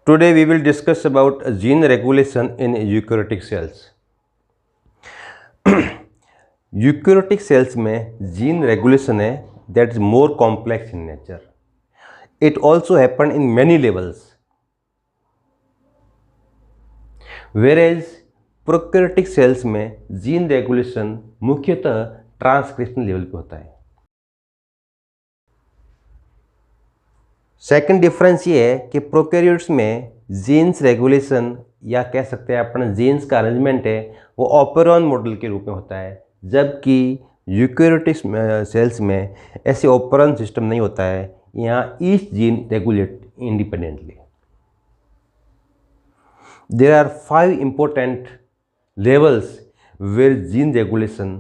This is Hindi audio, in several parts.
Today we will discuss about gene regulation in eukaryotic cells. Eukaryotic cells में जीन रेगुलेशन है that is more complex in nature. It also happen in many levels. Whereas prokaryotic cells में जीन रेगुलेशन मुख्यतः ट्रांसक्रिप्शन लेवल पे होता है. सेकंड डिफरेंस ये है कि प्रोकैरियोट्स में जीन्स रेगुलेशन या कह सकते हैं अपना जीन्स का अरेंजमेंट है वो ऑपेरॉन मॉडल के रूप में होता है, जबकि यूकैरियोटिक सेल्स में ऐसे ऑपेरॉन सिस्टम नहीं होता है. यहाँ each gene regulate independently. There are 5 important levels where gene regulation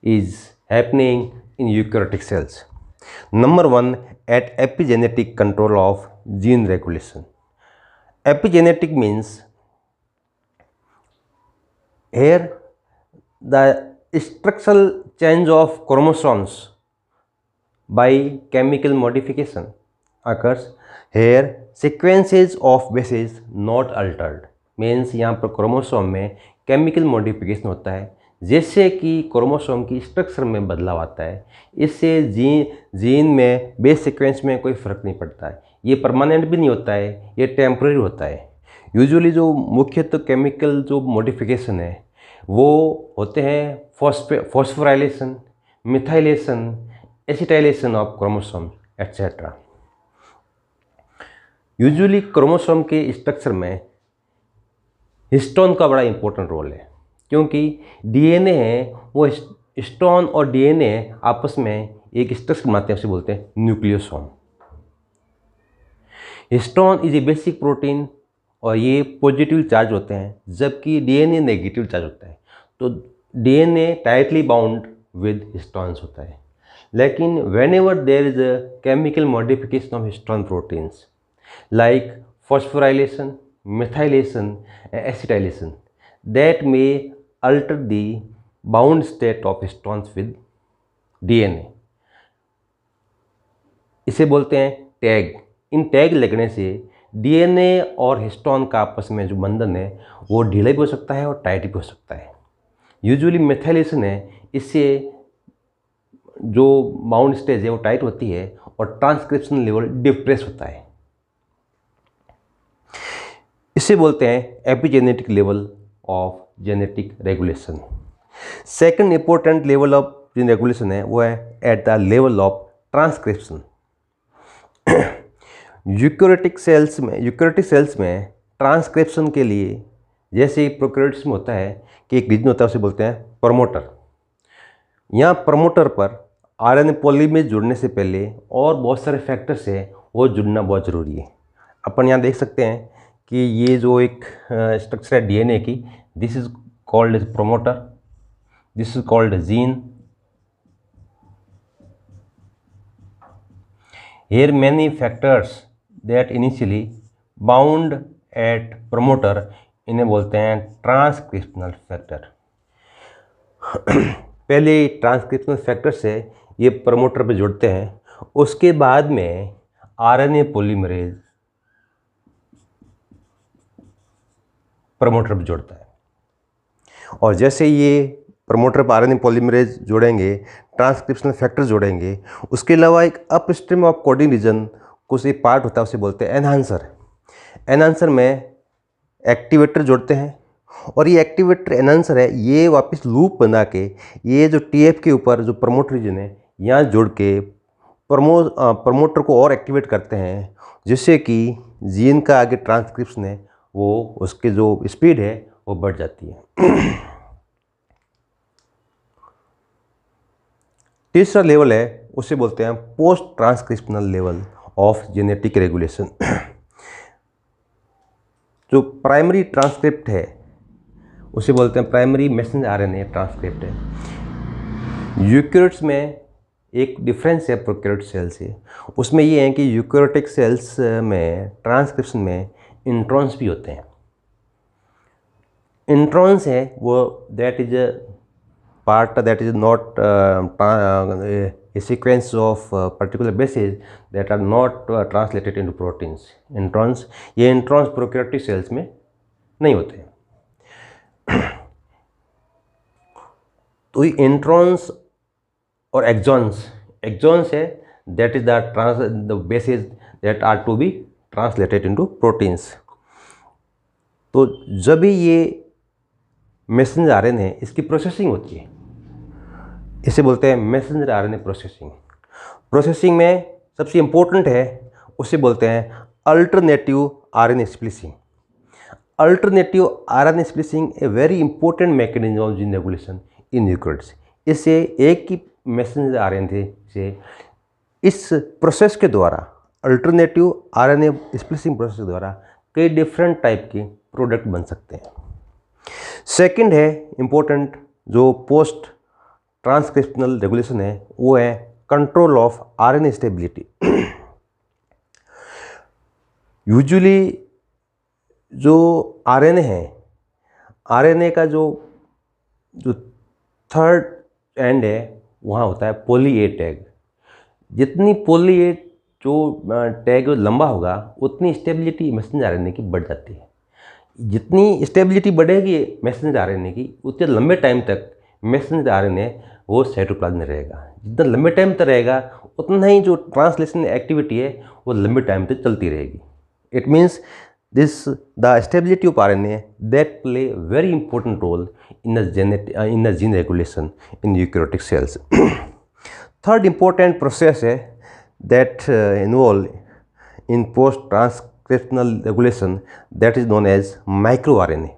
is happening in eukaryotic cells. Number 1, at epigenetic control of gene regulation. Epigenetic means here the structural change of chromosomes by chemical modification occurs. Here sequences of bases not altered means यहाँ पर क्रोमोसोम में केमिकल मॉडिफिकेशन होता है जैसे कि क्रोमोसोम की स्ट्रक्चर में बदलाव आता है. इससे जीन में बेस सीक्वेंस में कोई फ़र्क नहीं पड़ता है. ये परमानेंट भी नहीं होता है, ये टेम्पररी होता है. यूजुअली जो मुख्यतः केमिकल जो मॉडिफिकेशन है वो होते हैं phosphorylation, methylation, acetylation of chromosome etcetera. Usually chromosome के स्ट्रक्चर में हिस्टोन का बड़ा इंपॉर्टेंट रोल है क्योंकि डीएनए है वो हिस्टोन और डीएनए आपस में एक स्ट्रक्चर बनाते हैं, उसे बोलते हैं nucleosome. Histone is a basic protein और ये पॉजिटिव चार्ज होते हैं जबकि डीएनए नेगेटिव चार्ज होता है. तो DNA tightly bound with histones होता है. लेकिन whenever there is a chemical modification of histone proteins like phosphorylation, methylation and acetylation that may alter the bound state of histones with DNA. इसे बोलते हैं टैग. इन टैग लगने से डीएनए और हिस्टोन का आपस में जो बंधन है वो ढीला भी हो सकता है और टाइट भी हो सकता है. यूजुअली मेथाइलेशन है, इससे जो बाउंड स्टेज है वो टाइट होती है और ट्रांसक्रिप्शन लेवल डिप्रेस होता है. इसे बोलते हैं epigenetic level of genetic regulation. Second important level of gene regulation है वो है at the level of transcription. Eukaryotic cells में ट्रांसक्रिप्शन के लिए जैसे प्रोकैरियोट्स में होता है कि एक रीजन होता है उसे बोलते हैं प्रमोटर. यहाँ प्रमोटर पर आरएनए पॉलीमरेज जुड़ने से पहले और बहुत सारे फैक्टर्स है वो जुड़ना बहुत ज़रूरी है. अपन यहाँ देख सकते हैं कि ये जो एक स्ट्रक्चर है डीएनए की, this is called as promoter, this is called gene. Here many factors that initially bound at promoter इन्हें बोलते हैं ट्रांसक्रिप्शनल फैक्टर. पहले ट्रांसक्रिप्शनल फैक्टर से ये प्रोमोटर पे जुड़ते हैं, उसके बाद में आरएनए पॉलीमरेज प्रमोटर पर जुड़ता है. और जैसे ये प्रमोटर पर आरएनए पॉलीमरेज जोड़ेंगे, ट्रांसक्रिप्शनल फैक्टर जोड़ेंगे, उसके अलावा एक अपस्ट्रीम ऑफ कोडिंग रीजन को से पार्ट होता है उसे बोलते हैं एनहांसर. एनहांसर में एक्टिवेटर जोड़ते हैं और ये एक्टिवेटर एनहांसर है ये वापस लूप बना के ये जो टीएफ के ऊपर जो प्रमोटर रीजन है यहाँ जोड़ के प्रमोटर को और एक्टिवेट करते हैं जिससे कि जीन का आगे ट्रांसक्रिप्शन है वो उसके जो स्पीड है वो बढ़ जाती है. तीसरा लेवल है उसे बोलते हैं post transcriptional level of genetic regulation. जो प्राइमरी ट्रांसक्रिप्ट है उसे बोलते हैं प्राइमरी मैसेंजर आरएनए ट्रांसक्रिप्ट है. यूकैरियोट्स में एक डिफरेंस है प्रोकैरियोट सेल से, उसमें ये है कि यूकैरियोटिक सेल्स में ट्रांसक्रिप्शन में इंट्रॉन्स भी होते हैं. इंट्रॉन्स है वो that is a part that is not a sequence of particular bases that are not translated into proteins. Introns, ये introns prokaryotic cells में नहीं होते. तो ये introns और exons है that is the bases that are to be translated into proteins. तो जब भी ये मैसेंजर आरएनए है इसकी प्रोसेसिंग होती है, इसे बोलते हैं मैसेंजर आरएनए प्रोसेसिंग. प्रोसेसिंग में सबसे इम्पोर्टेंट है उसे बोलते हैं alternative RNA splicing. Alternative RNA splicing a very important mechanism of gene regulation in eukaryotes. इससे एक ही मैसेंजर आरएनए से इस प्रोसेस के द्वारा अल्टरनेटिव आरएनए स्प्लिसिंग प्रोसेस के द्वारा कई डिफरेंट टाइप के प्रोडक्ट बन सकते हैं. सेकंड है इम्पोर्टेंट जो पोस्ट ट्रांसक्रिप्शनल रेगुलेशन है वो है control of RNA stability. Usually जो आरएनए है, आरएनए का जो थर्ड एंड है वहाँ होता है पॉली ए टैग. जितनी पॉली ए जो टैग लंबा होगा उतनी स्टेबिलिटी मैसेंजर आरएनए की बढ़ जाती है. जितनी स्टेबिलिटी बढ़ेगी मैसेंजर आरएनए की उतने लंबे टाइम तक मैसेंजर आरएनए वो साइटोप्लाज्म में रहेगा. जितना लंबे टाइम तक रहेगा उतना ही जो ट्रांसलेशन एक्टिविटी है वो लंबे टाइम तक चलती रहेगी. It means this the stability of RNA that play very important role in the gene regulation in eukaryotic cells. Third important process है that involve in post transcriptional regulation that is known as micro RNA.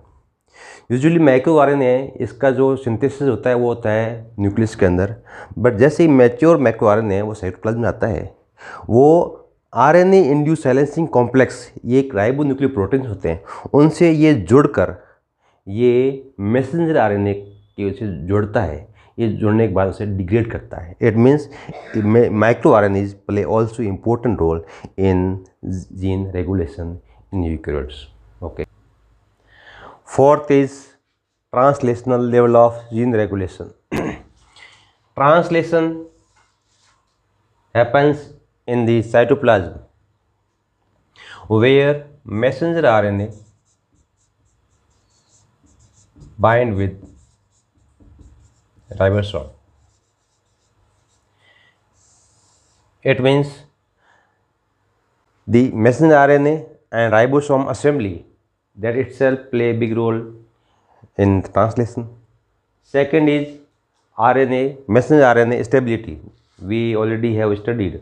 Usually micro RNA इसका जो सिंथेसिस होता है वो होता है न्यूक्लियस के अंदर. बट जैसे ही मैच्योर माइक्रो आरएनए वो साइटोप्लाज्म में आता है वो आरएनए इंड्यूस साइलेंसिंग कॉम्प्लेक्स, ये एक राइबो न्यूक्लियर प्रोटीन्स होते हैं, उनसे ये जुड़कर ये मैसेंजर आरएनए की से जुड़ता है. ये जुड़ने के बाद उसे डिग्रेड करता है. It means micro RNAs play also important role in gene regulation in eukaryotes. Okay. Fourth is translational level of gene regulation. Translation happens in the cytoplasm where messenger RNA bind with ribosome. It means the messenger RNA and ribosome assembly that itself play a big role in translation. Second is RNA, messenger RNA stability. We already have studied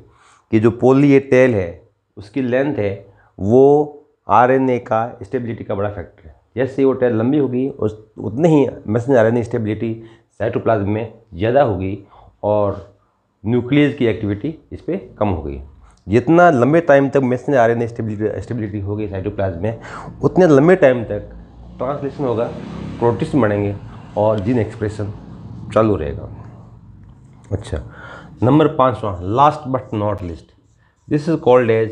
कि जो पोली ए टेल है उसकी लेंथ है वो RNA का स्टेबिलिटी का बड़ा फैक्टर है. जैसे वो टेल लंबी होगी उतने ही मैसेंजर RNA स्टेबिलिटी साइटोप्लाज्म में ज़्यादा होगी और न्यूक्लियस की एक्टिविटी इस पर कम होगी. जितना लंबे टाइम तक मैसेंजर आरएनए स्टेबिलिटी होगी साइटोप्लाज्म में उतने लंबे टाइम तक ट्रांसलेशन होगा, प्रोटीन बनेंगे और जीन एक्सप्रेशन चालू रहेगा. अच्छा, नंबर 5वां, last but not least, this is called as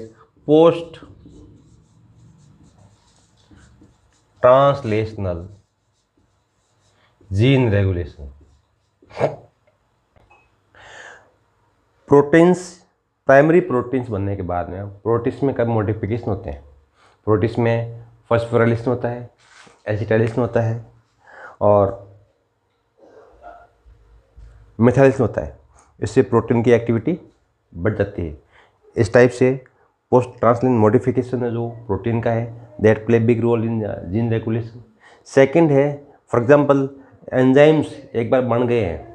post translational gene regulation. Proteins, primary proteins बनने के बाद में प्रोटीन्स में कब मॉडिफिकेशन होते हैं. प्रोटीन्स में फॉस्फोराइलेशन होता है, एसिटाइलेशन होता है और मेथाइलेशन होता है. इससे प्रोटीन की एक्टिविटी बढ़ जाती है. इस टाइप से पोस्ट ट्रांसलेशन मॉडिफिकेशन है जो प्रोटीन का है that play big role in gene regulation. Second है फॉर एग्जांपल एंजाइम्स एक बार बन गए हैं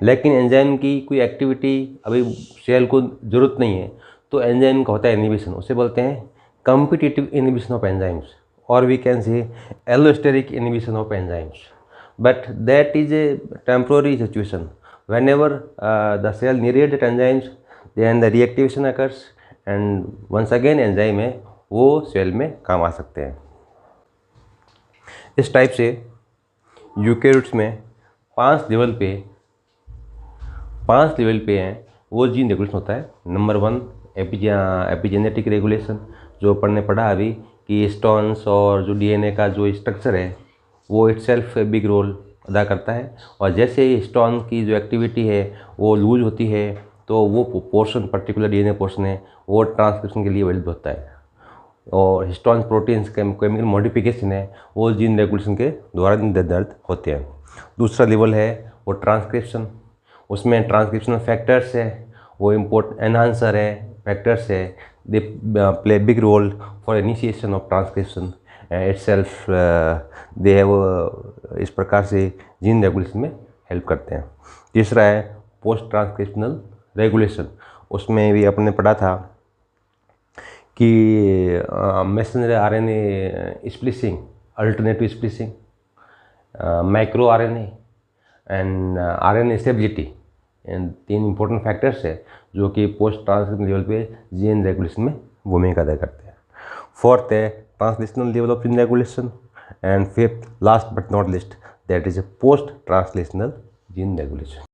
लेकिन एंजाइम की कोई एक्टिविटी अभी सेल को ज़रूरत नहीं है तो एंजाइम का होता है इनहिबिशन. उसे बोलते हैं कॉम्पिटिटिव इनहिबिशन ऑफ एंजाइम्स और we can say allosteric inhibition of enzymes. But that is a temporary situation. whenever the cell needed that enzymes then the reactivation occurs and once again enzyme है वो सेल में काम आ सकते हैं. इस टाइप से यूकैरियोट्स में 5 लेवल पे हैं वो जीन रेगुलेशन होता है. नंबर 1 एपिजेनेटिक रेगुलेशन जो अपन ने पढ़ा अभी कि स्टोन्स और जो डीएनए का जो स्ट्रक्चर है वो इटसेल्फ बिग रोल अदा करता है। और जैसे ही हिस्टोन की जो एक्टिविटी है वो लूज होती है तो वो पोर्शन, पर्टिकुलर डीएनए पोर्शन है, वो ट्रांसक्रिप्शन के लिए अवेलेबल होता है। और हिस्टोन प्रोटीन्स केमिकल मॉडिफिकेशन है वो जीन रेगुलेशन के द्वारा निर्धारित होते हैं। दूसरा लेवल है वो ट्रांसक्रिप्शन, उसमें ट्रांसक्रिप्शनल फैक्टर्स है, वो इम्पोर्ट एनहांसर है, फैक्टर्स है, they play big role for initiation of transcription itself, they have इस प्रकार से जीन रेगुलेशन में हेल्प करते हैं। तीसरा है पोस्ट ट्रांसक्रिप्शनल रेगुलेशन, उसमें भी अपने पढ़ा था कि messenger RNA splicing, alternative splicing, micro RNA and RNA stability, and 3 important factors है जो कि पोस्ट ट्रांसक्रिप्शन लेवल पे जीन रेगुलेशन में भूमिका अदा करते हैं। फोर्थ है translational level of gene regulation, and fifth last but not list that is post translational gene regulation.